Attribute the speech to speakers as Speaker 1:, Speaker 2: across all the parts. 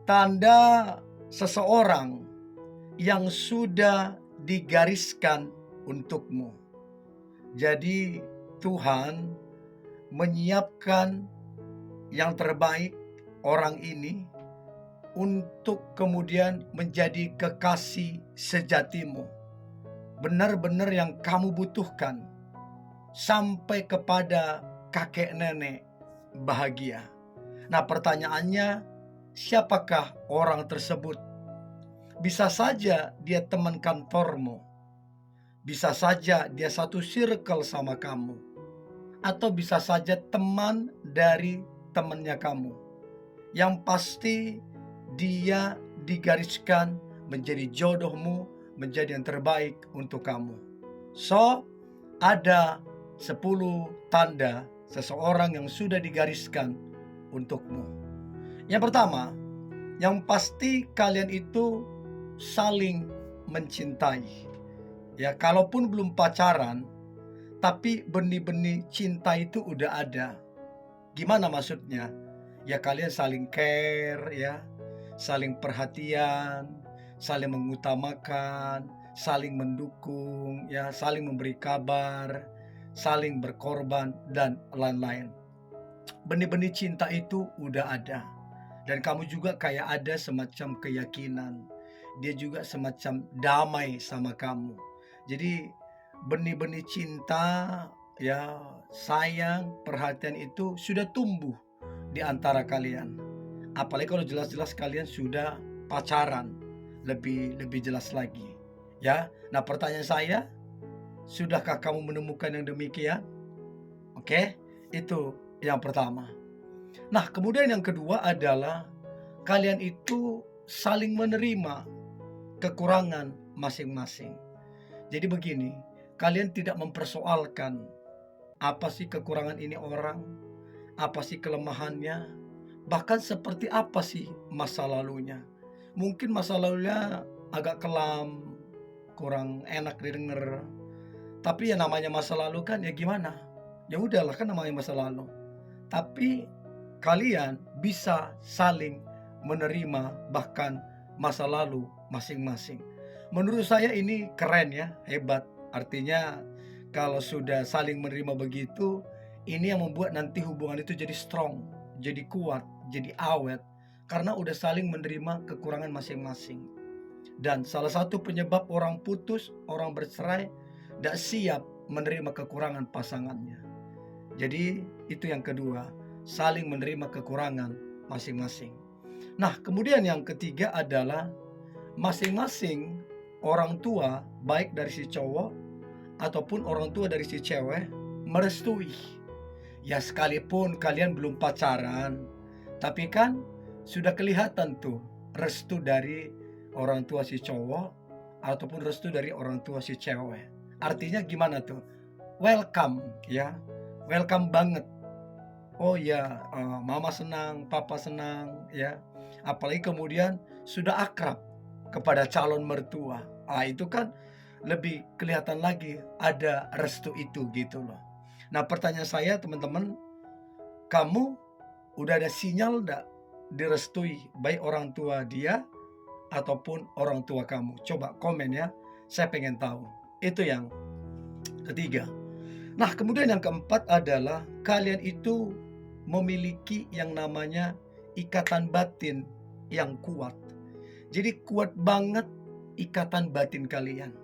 Speaker 1: tanda seseorang yang sudah digariskan untukmu. Jadi Tuhan menyiapkan yang terbaik orang ini untuk kemudian menjadi kekasih sejatimu. Benar-benar yang kamu butuhkan sampai kepada kakek nenek bahagia. Nah, pertanyaannya, siapakah orang tersebut? Bisa saja dia teman kantormu, bisa saja dia satu circle sama kamu, atau bisa saja teman dari temannya kamu. Yang pasti dia digariskan menjadi jodohmu, menjadi yang terbaik untuk kamu. So, ada 10 tanda seseorang yang sudah digariskan untukmu. Yang pertama, yang pasti kalian itu saling mencintai. Ya, kalaupun belum pacaran, tapi benih-benih cinta itu udah ada. Gimana maksudnya? Ya kalian saling care ya, saling perhatian, saling mengutamakan, saling mendukung ya, saling memberi kabar, saling berkorban dan lain-lain. Benih-benih cinta itu udah ada. Dan kamu juga kayak ada semacam keyakinan. Dia juga semacam damai sama kamu. Jadi benih-benih cinta, ya, sayang, perhatian itu sudah tumbuh di antara kalian. Apalagi kalau jelas-jelas kalian sudah pacaran, lebih lebih jelas lagi. Ya. Nah, pertanyaan saya, sudahkah kamu menemukan yang demikian? Oke, itu yang pertama. Nah, kemudian yang kedua adalah kalian itu saling menerima kekurangan masing-masing. Jadi begini, kalian tidak mempersoalkan apa sih kekurangan ini orang, apa sih kelemahannya, bahkan seperti apa sih masa lalunya. Mungkin masa lalunya agak kelam, kurang enak didengar. Tapi ya namanya masa lalu kan ya gimana? Ya udahlah kan namanya masa lalu. Tapi kalian bisa saling menerima bahkan masa lalu masing-masing. Menurut saya ini keren ya, hebat. Artinya kalau sudah saling menerima begitu, ini yang membuat nanti hubungan itu jadi strong, jadi kuat, jadi awet karena udah saling menerima kekurangan masing-masing. Dan salah satu penyebab orang putus, orang bercerai, tidak siap menerima kekurangan pasangannya. Jadi itu yang kedua, saling menerima kekurangan masing-masing. Nah, kemudian yang ketiga adalah masing-masing orang tua, baik dari si cowok ataupun orang tua dari si cewek, merestui. Ya sekalipun kalian belum pacaran, tapi kan sudah kelihatan tuh restu dari orang tua si cowok ataupun restu dari orang tua si cewek. Artinya gimana tuh? Welcome ya, welcome banget. Oh ya, mama senang, papa senang ya. Apalagi kemudian sudah akrab kepada calon mertua. Itu kan lebih kelihatan lagi ada restu itu gitu loh. Nah, pertanyaan saya teman-teman, kamu udah ada sinyal nggak direstui baik orang tua dia ataupun orang tua kamu? Coba komen ya, saya pengen tahu. Itu yang ketiga. Nah, kemudian yang keempat adalah kalian itu memiliki yang namanya ikatan batin yang kuat. Jadi kuat banget ikatan batin kalian.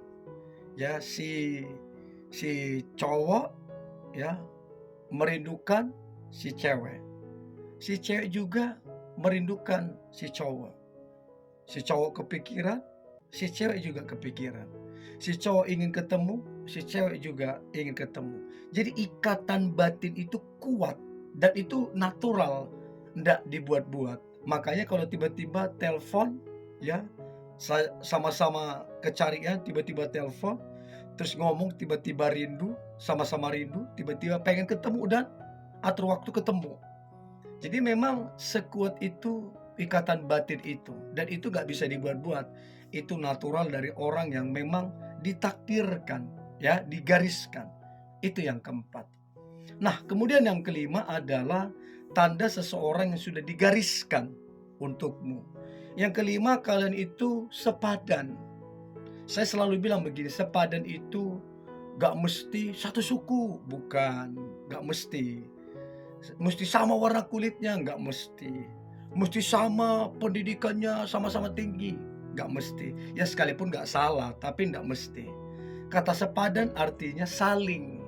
Speaker 1: Ya, si cowok ya merindukan si cewek. Si cewek juga merindukan si cowok. Si cowok kepikiran, si cewek juga kepikiran. Si cowok ingin ketemu, si cewek juga ingin ketemu. Jadi ikatan batin itu kuat dan itu natural, ndak dibuat-buat. Makanya kalau tiba-tiba telepon ya, sama-sama kecarian tiba-tiba telepon, terus ngomong tiba-tiba rindu, sama-sama rindu, tiba-tiba pengen ketemu dan atur waktu ketemu. Jadi memang sekuat itu ikatan batin itu, dan itu gak bisa dibuat-buat. Itu natural dari orang yang memang ditakdirkan, ya, digariskan. Itu yang keempat. Nah, kemudian yang kelima adalah tanda seseorang yang sudah digariskan untukmu. Yang kelima, kalian itu sepadan. Saya selalu bilang begini, sepadan itu gak mesti satu suku, bukan, gak mesti. Mesti sama warna kulitnya, gak mesti. Mesti sama pendidikannya, sama-sama tinggi, gak mesti. Ya sekalipun gak salah, tapi gak mesti. Kata sepadan artinya saling.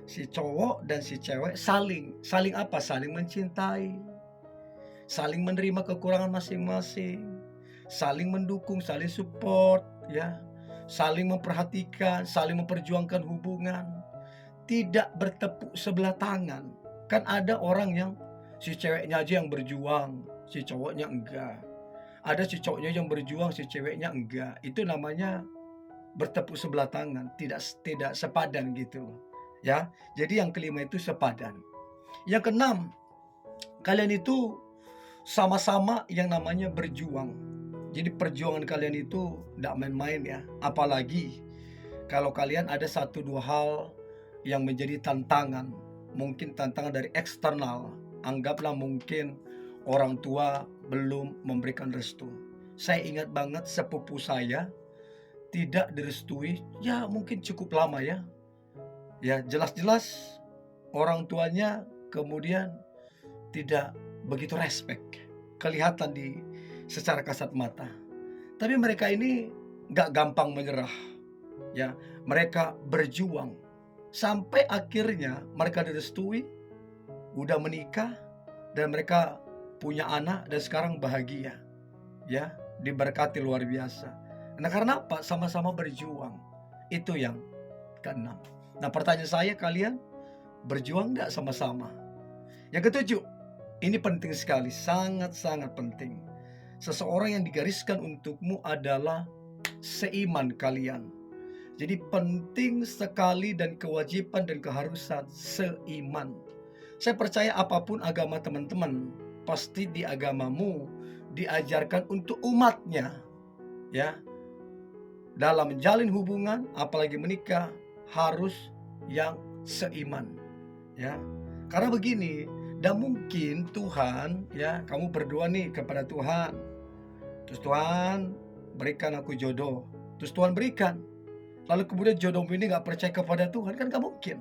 Speaker 1: Si cowok dan si cewek saling. Saling apa? Saling mencintai. Saling menerima kekurangan masing-masing. Saling mendukung, saling support, ya. Saling memperhatikan, saling memperjuangkan hubungan. Tidak bertepuk sebelah tangan. Kan ada orang yang si ceweknya aja yang berjuang, si cowoknya enggak. Ada si cowoknya yang berjuang, si ceweknya enggak. Itu namanya bertepuk sebelah tangan, tidak sepadan gitu. Ya. Jadi yang kelima itu sepadan. Yang keenam, kalian itu sama-sama yang namanya berjuang. Jadi perjuangan kalian itu tidak main-main ya. Apalagi kalau kalian ada satu dua hal yang menjadi tantangan. Mungkin tantangan dari eksternal. Anggaplah mungkin orang tua belum memberikan restu. Saya ingat banget sepupu saya tidak direstui, ya mungkin cukup lama ya. Ya jelas-jelas orang tuanya kemudian tidak begitu respect. Kelihatan secara kasat mata. Tapi mereka ini gak gampang menyerah. Ya, mereka berjuang sampai akhirnya mereka direstui, udah menikah, dan mereka punya anak dan sekarang bahagia. Ya, diberkati luar biasa. Nah, karena apa? Sama-sama berjuang. Itu yang keenam. Nah, pertanyaan saya, kalian berjuang nggak sama-sama? Yang ketujuh, ini penting sekali, sangat-sangat penting. Seseorang yang digariskan untukmu adalah seiman kalian. Jadi penting sekali dan kewajiban dan keharusan seiman. Saya percaya apapun agama teman-teman, pasti di agamamu diajarkan untuk umatnya, ya. Dalam menjalin hubungan, apalagi menikah, harus yang seiman, ya. Karena begini, dan mungkin Tuhan, ya, kamu berdoa nih kepada Tuhan, terus Tuhan berikan aku jodoh, terus Tuhan berikan, lalu kemudian jodohmu ini gak percaya kepada Tuhan, kan gak mungkin.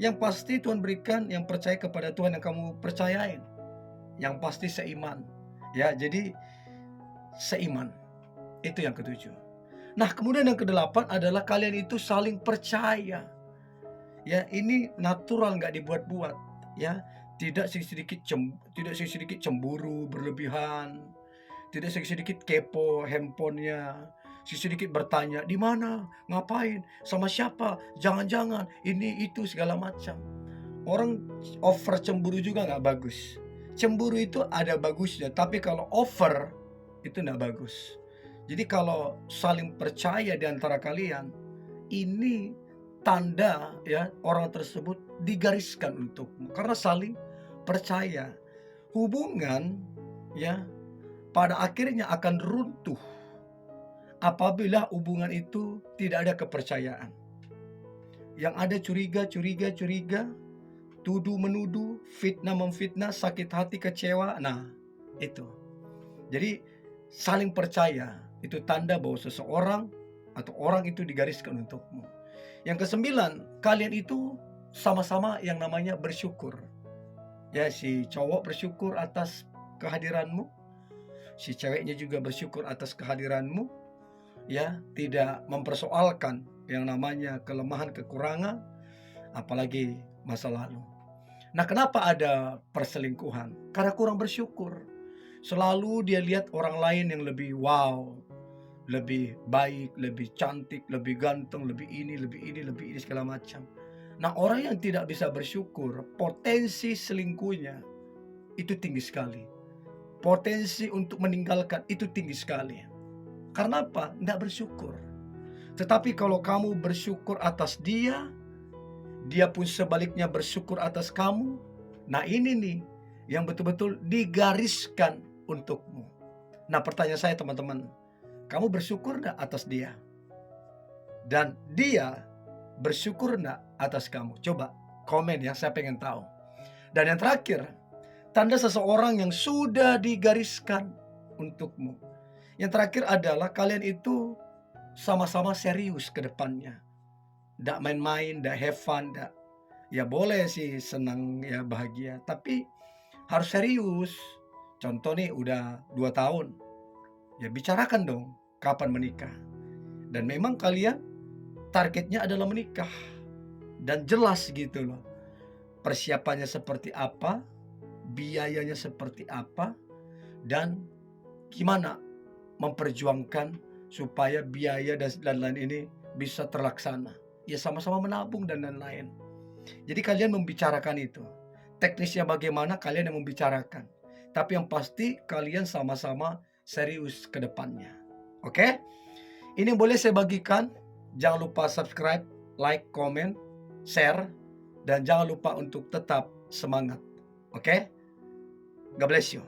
Speaker 1: Yang pasti Tuhan berikan yang percaya kepada Tuhan, yang kamu percayain, yang pasti seiman, ya. Jadi seiman, itu yang ketujuh. Nah, kemudian yang kedelapan adalah kalian itu saling percaya. Ya, ini natural, nggak dibuat-buat, ya. Tidak sedikit cemburu berlebihan, tidak sedikit kepo handphonenya, sedikit bertanya, di mana, ngapain, sama siapa, jangan-jangan ini itu segala macam. Orang over cemburu juga nggak bagus. Cemburu itu ada bagusnya, tapi kalau over itu nggak bagus. Jadi kalau saling percaya di antara kalian, ini tanda ya orang tersebut digariskan untukmu karena saling percaya. Hubungan ya pada akhirnya akan runtuh apabila hubungan itu tidak ada kepercayaan. Yang ada curiga, tuduh menuduh, fitnah memfitnah, sakit hati, kecewa. Nah, itu. Jadi saling percaya itu tanda bahwa seseorang atau orang itu digariskan untukmu. Yang kesembilan, kalian itu sama-sama yang namanya bersyukur. Ya, si cowok bersyukur atas kehadiranmu, si ceweknya juga bersyukur atas kehadiranmu. Ya, tidak mempersoalkan yang namanya kelemahan, kekurangan, apalagi masa lalu. Nah, kenapa ada perselingkuhan? Karena kurang bersyukur. Selalu dia lihat orang lain yang lebih wow, lebih baik, lebih cantik, lebih ganteng, lebih ini segala macam. Nah, orang yang tidak bisa bersyukur, potensi selingkuhnya itu tinggi sekali. Potensi untuk meninggalkan itu tinggi sekali. Karena apa? Tidak bersyukur. Tetapi kalau kamu bersyukur atas dia, dia pun sebaliknya bersyukur atas kamu. Nah, ini nih yang betul-betul digariskan untukmu. Nah, pertanyaan saya teman-teman, kamu bersyukur enggak atas dia? Dan dia bersyukur enggak atas kamu? Coba komen ya, saya pengen tahu. Dan yang terakhir, Tanda seseorang yang sudah digariskan untukmu. Yang terakhir adalah kalian itu sama-sama serius ke depannya. Nggak main-main, nggak have fun, nggak, ya boleh sih senang, ya bahagia, tapi harus serius. Contoh nih udah 2 tahun, ya bicarakan dong kapan menikah. Dan memang kalian targetnya adalah menikah. Dan jelas gitu loh. Persiapannya seperti apa, biayanya seperti apa, dan gimana memperjuangkan supaya biaya dan lain ini bisa terlaksana. Ya sama-sama menabung dan lain-lain. Jadi kalian membicarakan itu. Teknisnya bagaimana kalian yang membicarakan. Tapi yang pasti kalian sama-sama serius ke depannya. Oke? Ini boleh saya bagikan. Jangan lupa subscribe, like, comment, share, dan jangan lupa untuk tetap semangat. Oke? God bless you.